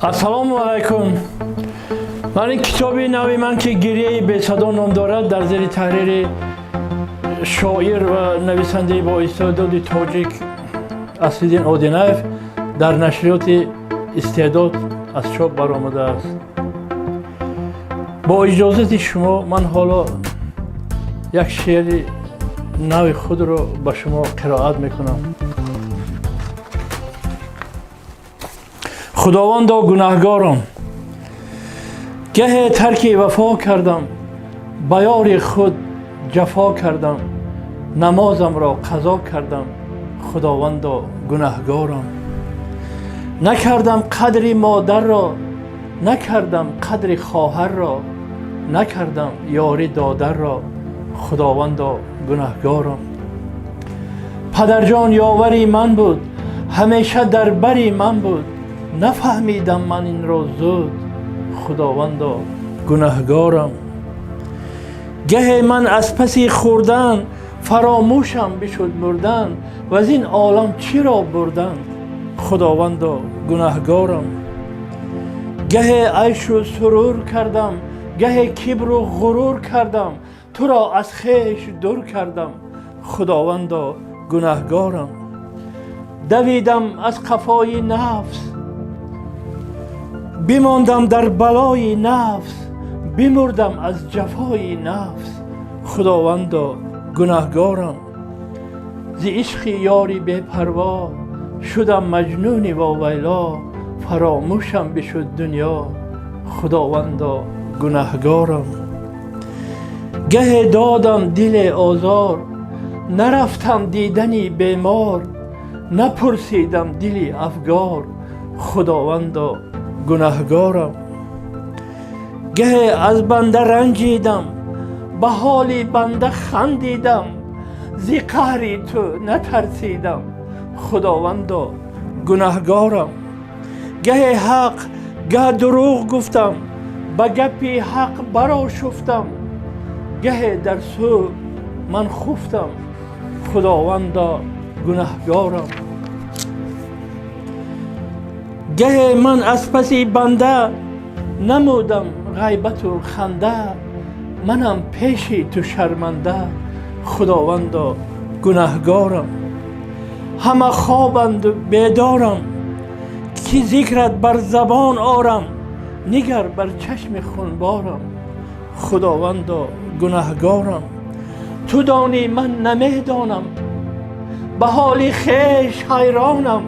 السلام علیکم. من این کتابی نوی من که گریه بی صدا نام دارد در زیر تحریر شاعر و نویسنده با استعداد تاجیک اسدالدین آدینایف در نشریات استعداد از چاپ برآمده است. با اجازت شما من حالا یک شعر نوی خود را به شما قرائت میکنم. خداوندا گناهگارم، گه ترک وفا کردم، به یار خود جفا کردم، نمازم را قضا کردم. خداوندا گناهگارم، نکردم قدر مادر را، نکردم قدر خواهر را، نکردم یاری دادر را. خداوندا گناهگارم. پدرجان یاوری من بود، همیشه در بری من بود، نفهمیدم من این را زود. خداوندا گناهگارم. گه من از پسی خوردن، فراموشم بشد مردن، و از این عالم چی را بردن. خداوندا گناهگارم. گه عیش و سرور کردم، گه کبر و غرور کردم، تو را از خویش دور کردم. خداوندا گناهگارم. دویدم از قفای نفس، بماندم در بلای نفس، بمردم از جفای نفس. خداوندا گناهگارم. ز عشق یاری بی پروا، شدم مجنون واویلا، فراموشم بشد دنیا. خداوندا گناهگارم. گه دادم دل آزار، نرفتم دیدنی بیمار، نپرسیدم دلی افگار. خداوندا گناهگارم. گه از بنده رنجیدم، به حال بنده خندیدم، ز قهر تو نترسیدم. خداوندا گناهگارم. گه حق گه دروغ گفتم، به گپ حق برآشفتم، گه در سو من خفتم. خداوندا گناهگارم. گه من از پسی بنده، نمودم غیبت و خنده، منم پیش تو شرمنده. خداوندا گناهگارم. همه خوابند و بیدارم، که ذکرت بر زبان آرم، نگر بر چشم خونبارم. خداوندا گناهگارم. تو دانی من نمیدانم، به حال خویش حیرانم،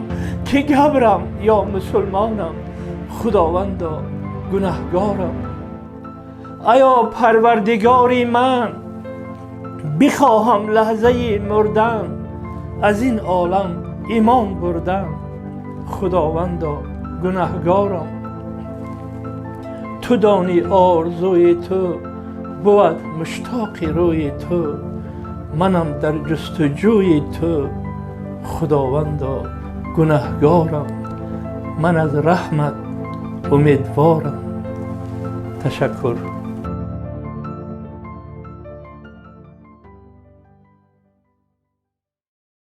که گبرم یا مسلمانم. خداوندا گناهگارم. ایا پروردگاری من، بخواهم لحظه مردن، از این عالم ایمان بردن. خداوندا گناهگارم. تو دانی آرزوی تو بود مشتاق روی تو، منم در جستجوی تو. خداوندا گناهگارم. من از رحمت امیدوارم. تشکر.